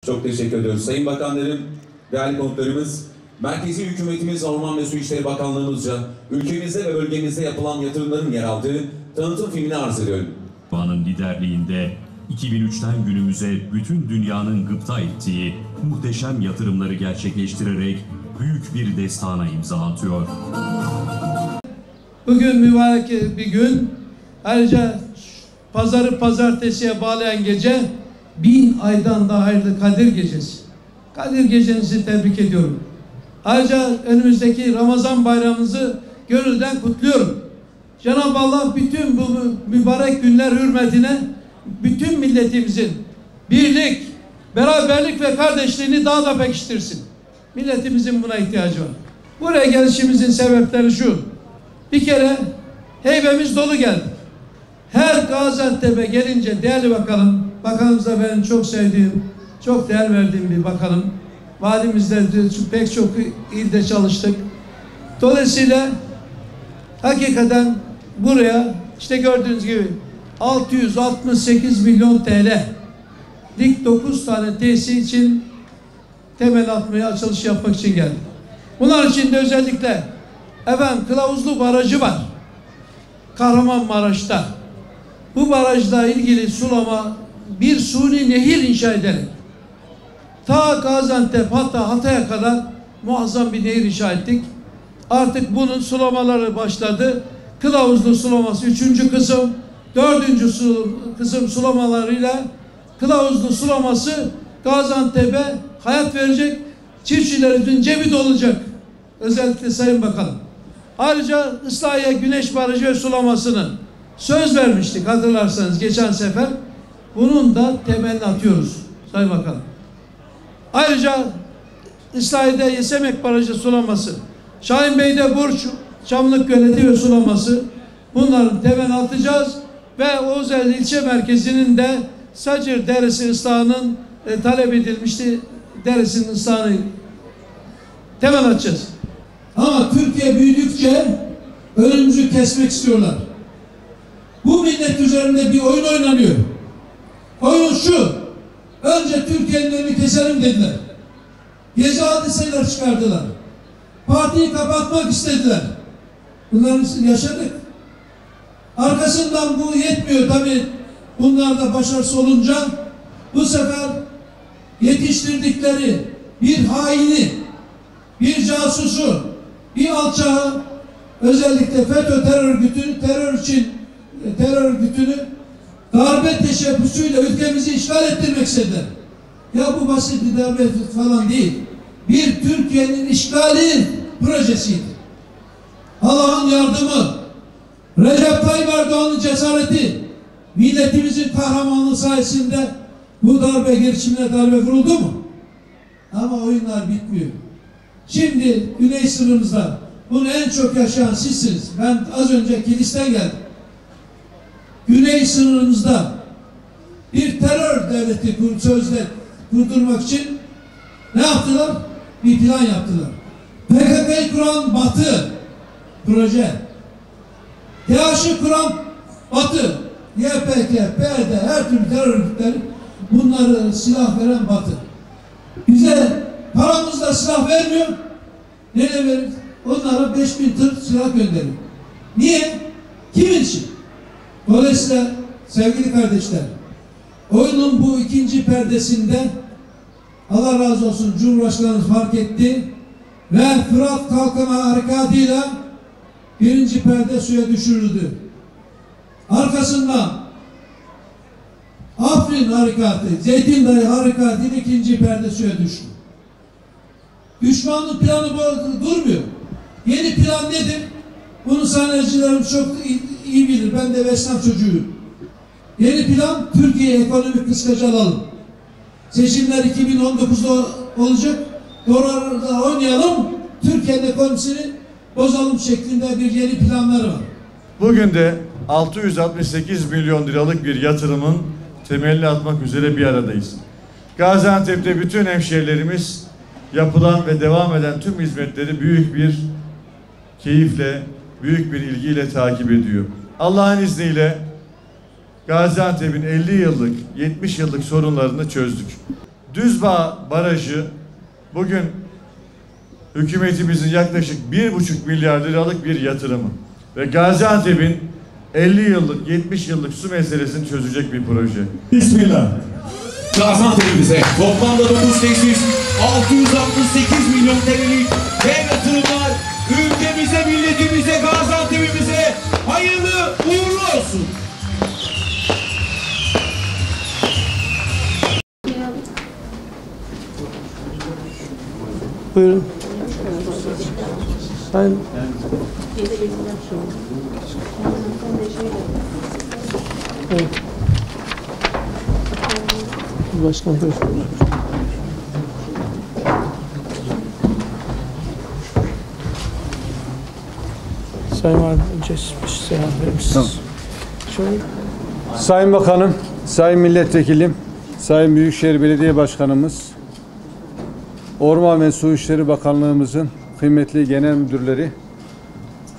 Çok teşekkür ediyoruz. Sayın Bakanlarım, değerli konuklarımız, merkezi hükümetimiz, Orman ve Su İşleri Bakanlığımızca ülkemizde ve bölgemizde yapılan yatırımların yer aldığı tanıtım filmini arz ediyorum. Erdoğan'ın liderliğinde 2003'ten günümüze bütün dünyanın gıpta ettiği muhteşem yatırımları gerçekleştirerek büyük bir destana imza atıyor. Bugün mübarek bir gün. Ayrıca pazarı pazartesiye bağlayan gece 1000 aydan daha hayırlı Kadir Gecesi. Kadir Gecenizi tebrik ediyorum. Ayrıca önümüzdeki Ramazan bayramımızı gönülden kutluyorum. Cenab-ı Allah bütün bu mübarek günler hürmetine bütün milletimizin birlik, beraberlik ve kardeşliğini daha da pekiştirsin. Milletimizin buna ihtiyacı var. Buraya gelişimizin sebepleri şu. Bir kere heybemiz dolu geldi. Her Gaziantep'e gelince değerli bakanım, bakanımız da benim çok sevdiğim, çok değer verdiğim bir bakanım. Vadimizde pek çok ilde çalıştık. Dolayısıyla hakikaten buraya işte gördüğünüz gibi 668 milyon TL dik 9 tane tesis için temel atmaya, açılış yapmak için geldi. Bunlar için de özellikle Kılavuzlu Barajı var. Kahramanmaraş'ta. Bu barajla ilgili sulama bir suni nehir inşa ederek ta Gaziantep hatta Hatay'a kadar muazzam bir nehir inşa ettik. Artık bunun sulamaları başladı. Kılavuzlu sulaması 3. kısım, 4. kısım sulamalarıyla Kılavuzlu sulaması Gaziantep'e hayat verecek, çiftçilerimizin cebi dolacak. Özellikle Sayın Bakanım. Ayrıca Islahiye Güneş Barajı ve sulamasını söz vermiştik hatırlarsanız geçen sefer. Bunun da temelini atıyoruz Sayın Bakanım. Ayrıca İslahiye'de Yesemek Barajı sulaması, Şahinbey'de Burç, Çamlık Göleti ve sulaması, bunların temelini atacağız ve Oğuzeli ilçe merkezinin de Sacır Deresi ıslahının talep edilmişti. Deresinin ıslahını temel atacağız. Ama Türkiye büyüdükçe önümüzü kesmek istiyorlar. Bu millet üzerinde bir oyun oynanıyor. Oyun şu. Önce Türkiye'nin önünü keselim dediler. Gezi hadiseler çıkardılar. Partiyi kapatmak istediler. Bunları yaşadık. Arkasından bu yetmiyor tabii. Bunlar da başarısız olunca bu sefer yetiştirdikleri bir haini, bir casusu, bir alçağı, özellikle FETÖ terör örgütünü darbe teşebbüsüyle ülkemizi işgal ettirmek istediler. Ya bu basit bir darbe falan değil. Bir Türkiye'nin işgali projesiydi. Allah'ın yardımı, Recep Tayyip Erdoğan'ın cesareti, milletimizin kahramanlığı sayesinde bu darbe girişimine darbe vuruldu mu? Ama oyunlar bitmiyor. Şimdi güney sınırımızda bunu en çok yaşayan sizsiniz. Ben az önce Kilis'ten geldim. Güney sınırımızda bir terör devleti sözde kurdurmak için ne yaptılar? Bir plan yaptılar. PKK'yı kuran Batı proje. DAEŞ'i kuran Batı. YPG, PYD, her türlü terör örgütleri, bunları silah veren Batı. Bize paramızla silah vermiyor. Nereye verir? Onlara 5000 tır silah gönderiyor. Niye? Kimin için? Dolayısıyla sevgili kardeşler, oyunun bu ikinci perdesinde Allah razı olsun Cumhurbaşkanımız fark etti ve Fırat Kalkınma Harekatı'yla birinci perde suya düşürüldü. Arkasından Afrin Harekatı, Zeytin Dağı Harekatı'yla ikinci perde suya düştü. Düşmanlık planı durmuyor. Yeni plan nedir? Bunu sanayicilerim çok iyi bilir. Ben de esnaf çocuğuyum. Yeni plan Türkiye'ye ekonomik kıskacı alalım. Seçimler 2019'da olacak. Doğrularla oynayalım. Türkiye'nin ekonomisini bozalım şeklinde bir yeni planları var. Bugün de 668 milyon liralık bir yatırımın temelini atmak üzere bir aradayız. Gaziantep'te bütün hemşehrilerimiz yapılan ve devam eden tüm hizmetleri büyük bir keyifle, büyük bir ilgiyle takip ediyor. Allah'ın izniyle Gaziantep'in 50 yıllık, 70 yıllık sorunlarını çözdük. Düzbağ Barajı bugün hükümetimizin yaklaşık 1,5 milyar liralık bir yatırımı ve Gaziantep'in 50 yıllık, 70 yıllık su meselesini çözecek bir proje. Bismillah. Gaziantep'imize toplamda 9 tesis, 668 milyon TL'lik dev yatırımlar, ülkemize, milletimize, Gaziantep'imize hayırlı uğurlu olsun. Buyurun. Sayın evet. Başkan buyurun. Sayın Valim, önce bir selam verir misiniz? Şöyle. Sayın Bakanım, Sayın Milletvekilim, Sayın Büyükşehir Belediye Başkanımız, Orman ve Su İşleri Bakanlığımızın kıymetli genel müdürleri,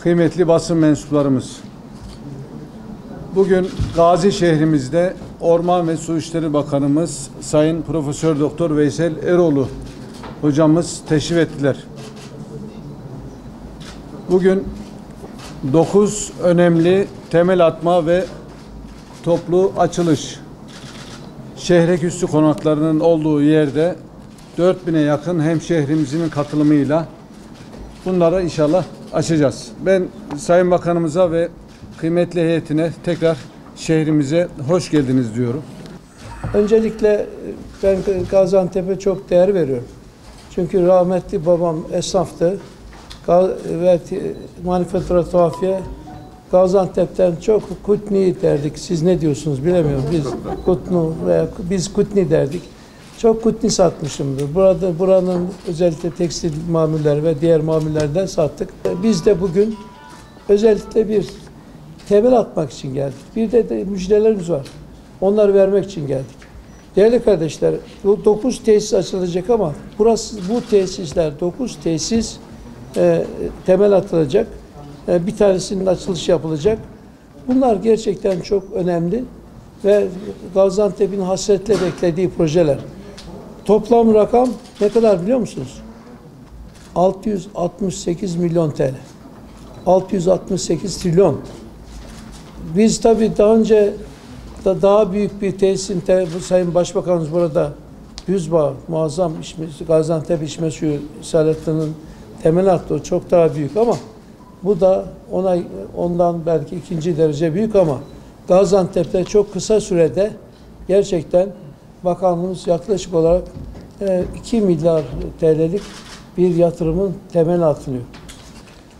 kıymetli basın mensuplarımız. Bugün Gazi şehrimizde Orman ve Su İşleri Bakanımız Sayın Profesör Doktor Veysel Eroğlu hocamız teşrif ettiler. Bugün 9 önemli temel atma ve toplu açılış şehreküstü konaklarının olduğu yerde 4000'e yakın hemşehrimizin katılımıyla bunları inşallah açacağız. Ben Sayın Bakanımıza ve kıymetli heyetine tekrar şehrimize hoş geldiniz diyorum. Öncelikle ben Gaziantep'e çok değer veriyorum. Çünkü rahmetli babam esnaftı ve manifatura tuhafiye Gaziantep'ten çok kutni derdik. Siz ne diyorsunuz bilemiyorum. Biz kutnu veya biz kutni derdik. Çok kutni satmışımdır. Buranın özellikle tekstil mamulleri ve diğer mamullerden sattık. Biz de bugün özellikle bir temel atmak için geldik. Bir de müjdelerimiz var. Onları vermek için geldik. Değerli kardeşler, bu 9 tesis açılacak ama bu tesisler 9 tesis temel atılacak. Bir tanesinin açılışı yapılacak. Bunlar gerçekten çok önemli ve Gaziantep'in hasretle beklediği projeler. Toplam rakam ne kadar biliyor musunuz? 668 milyon TL. 668 trilyon. Biz tabii daha önce daha büyük bir tesisin, bu Sayın Başbakanımız burada Düzbağ, muazzam Gaziantep içme suyu isalatının temel attı. O çok daha büyük ama bu da ondan belki ikinci derece büyük ama Gaziantep'te çok kısa sürede gerçekten bakanlığımız yaklaşık olarak 2 milyar TL'lik bir yatırımın temeli atılıyor.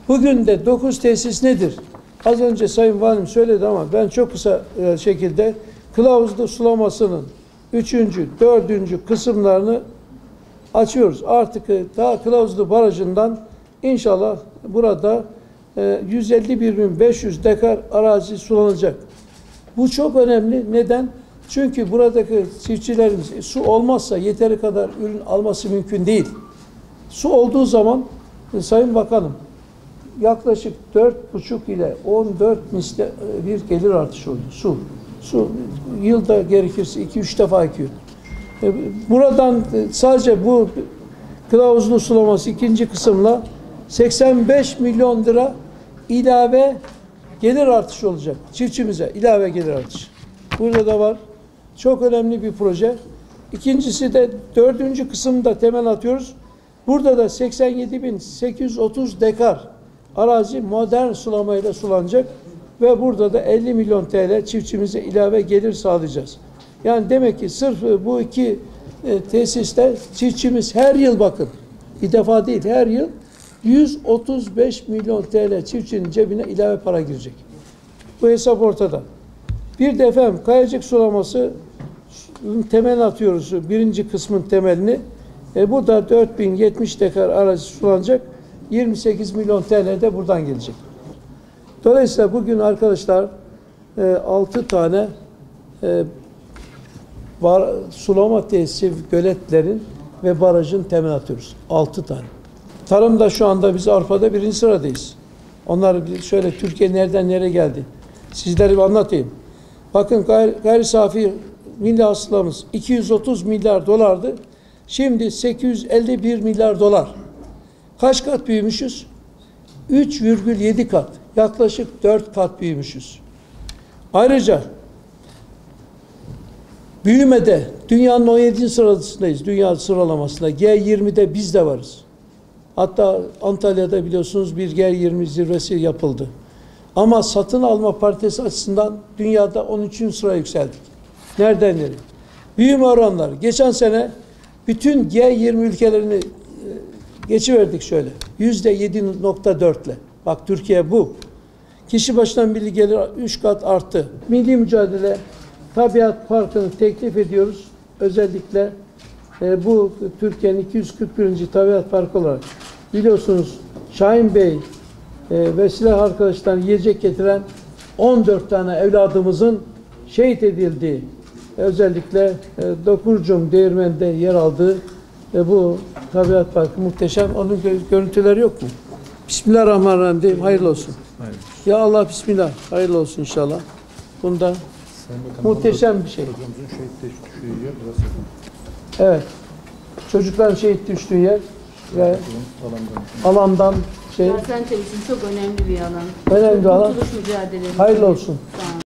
Bugün de 9 tesis nedir? Az önce Sayın Valim söyledi ama ben çok kısa şekilde kılavuzlu sulamasının 3. 4. kısımlarını açıyoruz. Artık daha Kılavuzlu Barajı'ndan inşallah burada 151.500 dekar arazi sulanacak. Bu çok önemli. Neden? Çünkü buradaki çiftçilerimiz su olmazsa yeteri kadar ürün alması mümkün değil. Su olduğu zaman Sayın Bakanım yaklaşık 4,5 ile 14 misli bir gelir artışı oluyor. Su yılda gerekirse 2-3 defa ekiyor. Buradan sadece bu kılavuzlu sulaması ikinci kısımla 85 milyon lira ilave gelir artışı olacak. Çiftçimize ilave gelir artışı. Burada da var. Çok önemli bir proje. İkincisi de 4. kısımda temel atıyoruz. Burada da 87.830 dekar arazi modern sulamayla sulanacak ve burada da 50 milyon TL çiftçimize ilave gelir sağlayacağız. Yani demek ki sırf bu iki tesiste çiftçimiz her yıl bakın bir defa değil her yıl 135 milyon TL çiftçinin cebine ilave para girecek. Bu hesap ortada. Bir de efendim Kayacık sulaması temel atıyoruz birinci kısmın temelini. Bu da 4070 dekar arazi sulanacak. 28 milyon TL de buradan gelecek. Dolayısıyla bugün arkadaşlar 6 tane sulama tesisi, göletlerin ve barajın temel atıyoruz. 6 tane. Tarımda şu anda biz Avrupa'da 1. sıradayız. Onlar şöyle Türkiye nereden nereye geldi? Sizlere bir anlatayım. Bakın gayri safi milli hasılamız 230 milyar dolardı. Şimdi 851 milyar dolar. Kaç kat büyümüşüz? 3,7 kat. Yaklaşık 4 kat büyümüşüz. Ayrıca büyümede dünyanın 17. sırasındayız. Dünya sıralamasında. G20'de biz de varız. Hatta Antalya'da biliyorsunuz bir G20 zirvesi yapıldı. Ama satın alma paritesi açısından dünyada 13. sıraya yükseldik. Nereden nereye? Büyüme oranları. Geçen sene bütün G20 ülkelerini geçiverdik şöyle. %7,4'le. Bak Türkiye bu. Kişi başına milli gelir 3 kat arttı. Milli mücadele tabiat parkını teklif ediyoruz. Özellikle bu Türkiye'nin 241. Tabiat Parkı olarak. Biliyorsunuz Şahin Bey ve silah arkadaşlarına yiyecek getiren 14 tane evladımızın şehit edildiği, özellikle Dokurcum Değirmen'de yer aldığı bu Tabiat Parkı muhteşem. Onun görüntüleri yok mu? Bismillahirrahmanirrahim diyeyim. Hayırlı olsun. Hayırlı. Ya Allah bismillah. Hayırlı olsun inşallah. Bunda muhteşem bir şey. Evet. Çocukların şehit düştüğü yer ve alandan Gaziantep için çok önemli bir alan. Önemli bir alan. Kurtuluş mücadelesi. Hayırlı olsun.